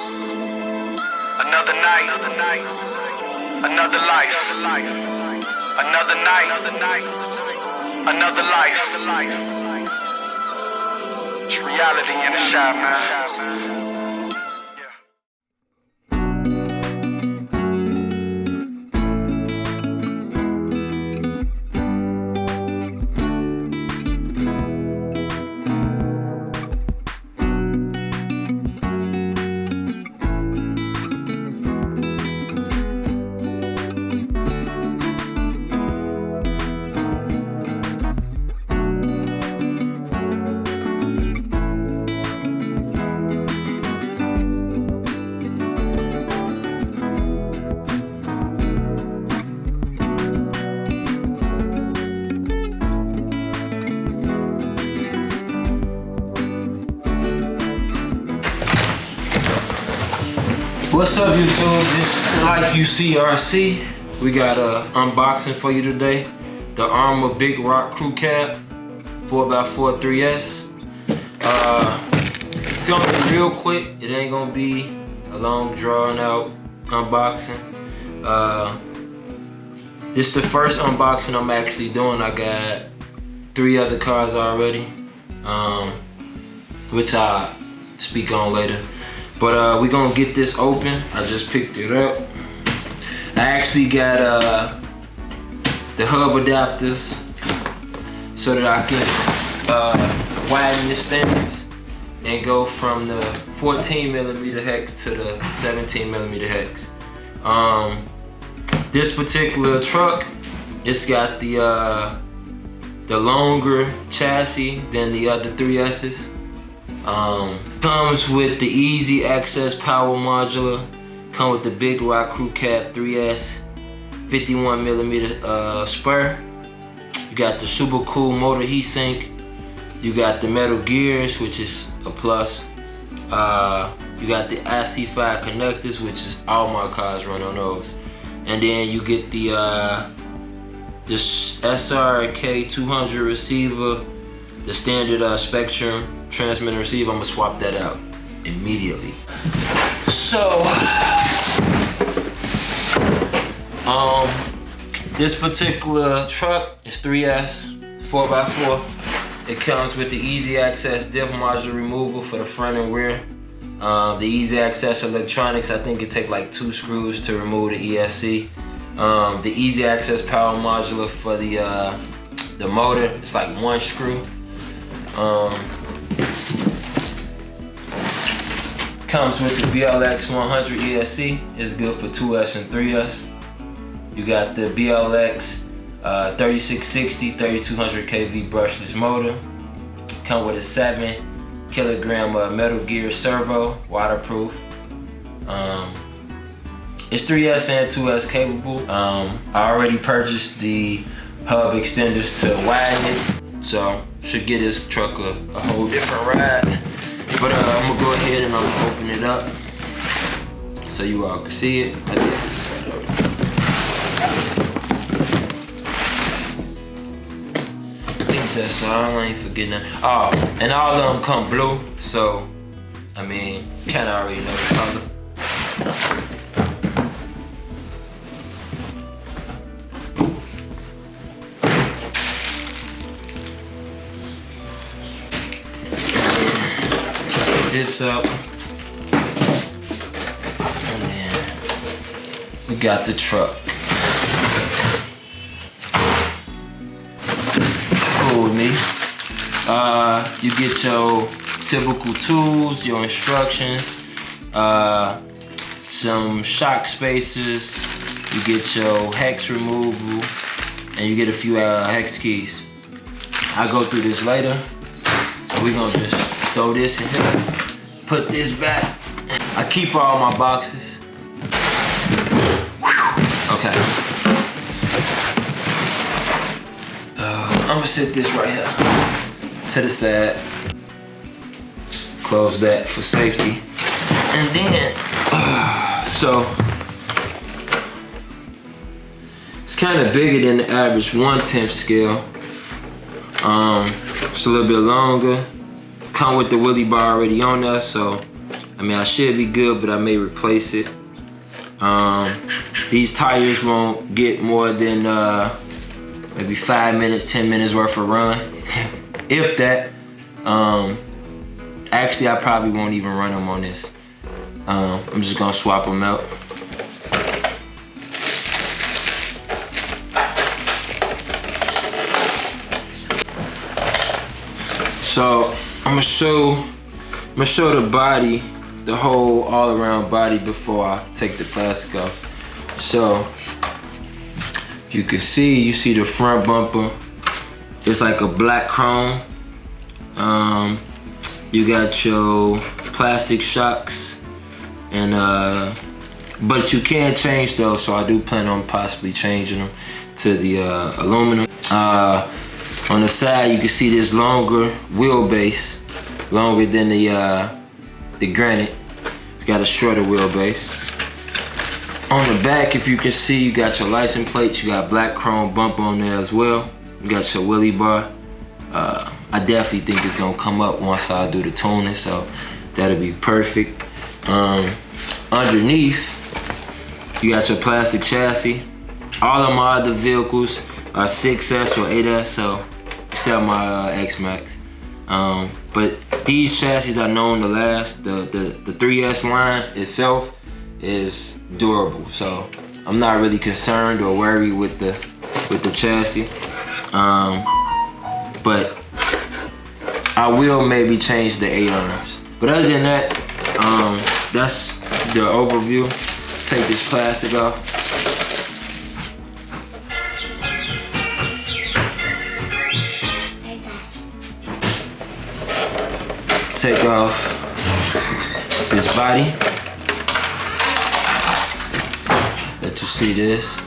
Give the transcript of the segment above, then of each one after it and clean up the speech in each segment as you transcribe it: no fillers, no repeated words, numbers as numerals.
Another night, another life, another night, another life. It's reality in the shop, man. What's up, YouTube? This is Like You See RC. We got an unboxing for you today. The Arrma Big Rock Crew Cab 4x4 3S. It's gonna be real quick. It ain't gonna be a long drawn out unboxing. This is the first unboxing I'm actually doing. I got 3 other cars already, which I'll speak on later. But we're gonna get this open. I just picked it up. I actually got the hub adapters so that I can widen the stands and go from the 14mm hex to the 17mm hex. This particular truck, it's got the longer chassis than the other 3S's. Comes with the easy access power modular. Come with the Big Rock Crew Cab 3S 51mm spur. You got the super cool motor heatsink. You got the metal gears, which is a plus. You got the IC5 connectors, which is all my cars run on those. And then you get the SRK 200 receiver, the standard Spectrum transmitter receiver. I'm gonna swap that out immediately. So, this particular truck is 3S 4x4. It comes with the easy access diff module removal for the front and rear. The easy access electronics, I think it take like 2 screws to remove the ESC. The easy access power modular for the motor, it's like 1 screw. Comes with the BLX 100 ESC. It's good for 2S and 3S. You got the BLX 3660 3200 kV brushless motor. Come with a 7kg Metal Gear servo, waterproof. It's 3S and 2S capable. I already purchased the hub extenders to widen it, so should get this truck a whole different ride. But I'm gonna go ahead and I'm gonna open it up so you all can see it. I did this side of it. I think that's all. I ain't forgetting that. Oh, and all of them come blue, so I mean, kinda already know the color. This up, and then we got the truck. Cool with me. You get your typical tools, your instructions, some shock spacers. You get your hex removal, and you get a few hex keys. I'll go through this later, so we're gonna just throw this in here. Put this back. I keep all my boxes. Okay. I'm gonna sit this right here to the side. Close that for safety. And then, so, it's kind of bigger than the average 1/10 scale. It's a little bit longer. Come with the wheelie bar already on there, so I mean, I should be good, but I may replace it. These tires won't get more than maybe 5 minutes, 10 minutes worth of run, if that. Actually, I probably won't even run them on this. I'm just gonna swap them out. So I'm gonna show the body, the whole all-around body before I take the plastic off. So you can see, you see the front bumper. It's like a black chrome. You got your plastic shocks, and but you can change those. So I do plan on possibly changing them to the aluminum. On the side, you can see this longer wheelbase, longer than the granite. It's got a shorter wheelbase. On the back, if you can see, you got your license plates. You got black chrome bumper on there as well. You got your wheelie bar. I definitely think it's gonna come up once I do the tuning, so that'll be perfect. Underneath, you got your plastic chassis. All of my other vehicles are 6S or 8S, so except my X-Max. But these chassis are known to last. The 3S line itself is durable, so I'm not really concerned or worried with the chassis. But I will maybe change the A-arms. But other than that, that's the overview. Take this plastic off. Take off this body. Let you see this.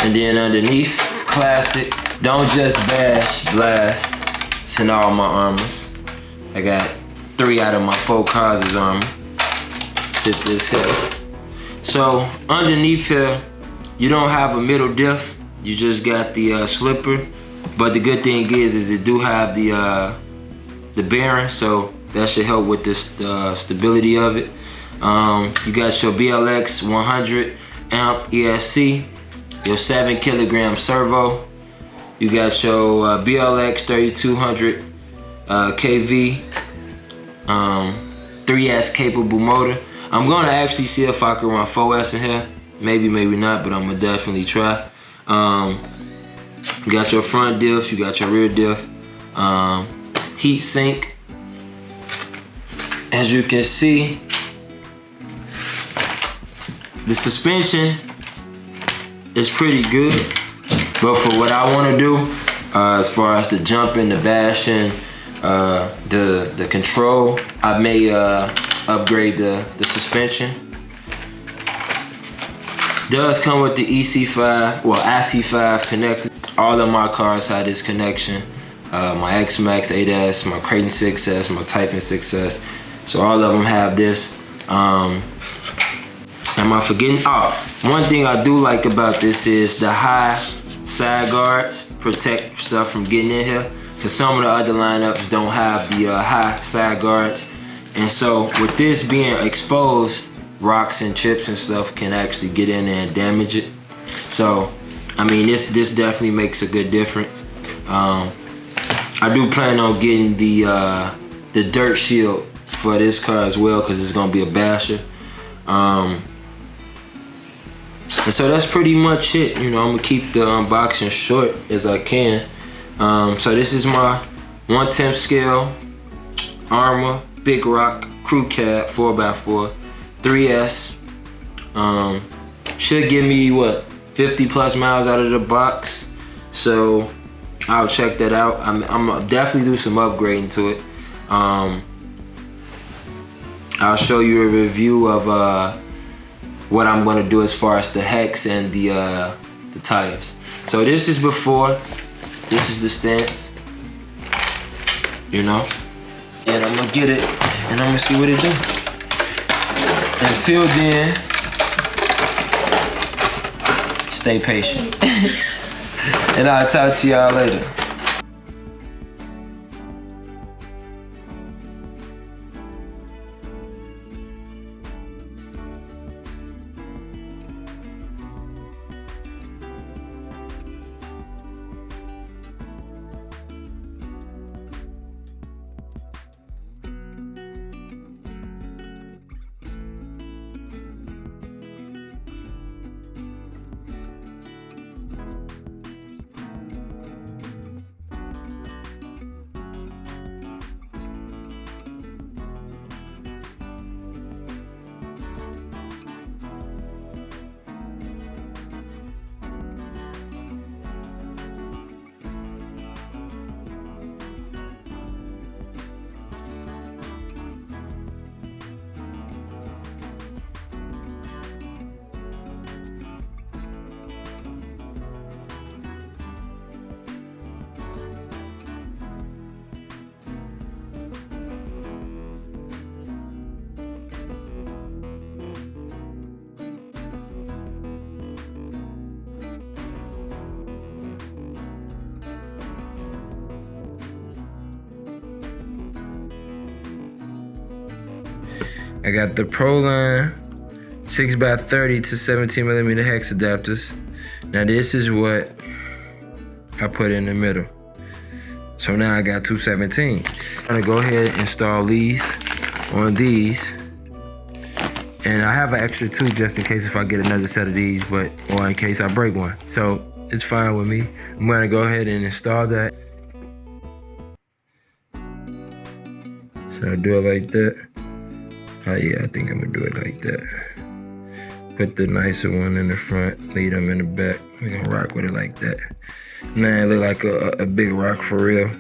And then underneath, classic. Don't just bash, blast. Send all my Arrmas. I got 3 out of my 4 cars is Arrma. Sit this here. So underneath here, you don't have a middle diff. You just got the slipper. But the good thing is it do have the bearing, so that should help with this stability of it. You got your BLX 100 amp ESC. Your 7 kilogram servo. You got your BLX 3200 kV 3S capable motor. I'm gonna actually see if I can run 4S in here. Maybe, maybe not, but I'm gonna definitely try. You got your front diff, you got your rear diff. Heat sink. As you can see, the suspension is pretty good, but for what I want to do, as far as the jumping, the bashing, the control, I may upgrade the suspension. Does come with the EC5, well IC5 connector. All of my cars have this connection. My X-Max 8S, my Creighton 6S, my Typhoon 6S. So all of them have this. Am I forgetting? Oh, one thing I do like about this is the high side guards protect stuff from getting in here. Cause some of the other lineups don't have the high side guards. And so with this being exposed, rocks and chips and stuff can actually get in there and damage it. So, I mean, this definitely makes a good difference. I do plan on getting the dirt shield for this car as well, cause it's gonna be a basher. And so that's pretty much it. You know, I'm gonna keep the unboxing short as I can. So this is my 1/10 scale Arrma Big Rock Crew Cab 4x4 3S. Should give me what, 50 plus miles out of the box. So I'll check that out. I'm gonna definitely do some upgrading to it. I'll show you a review of what I'm gonna do as far as the hex and the tires. So this is before, this is the stance, you know? And I'm gonna get it and I'm gonna see what it do. Until then, stay patient. And I'll talk to y'all later. I got the proline 6x30 to 17mm hex adapters. Now this is what I put in the middle. So now I got two 17s. I'm gonna go ahead and install these on these. And I have an extra two just in case if I get another set of these, or in case I break one. So it's fine with me. I'm gonna go ahead and install that. So I do it like that. Oh yeah, I think I'm gonna do it like that. Put the nicer one in the front, leave them in the back. We're gonna rock with it like that. Now it look like a big rock for real.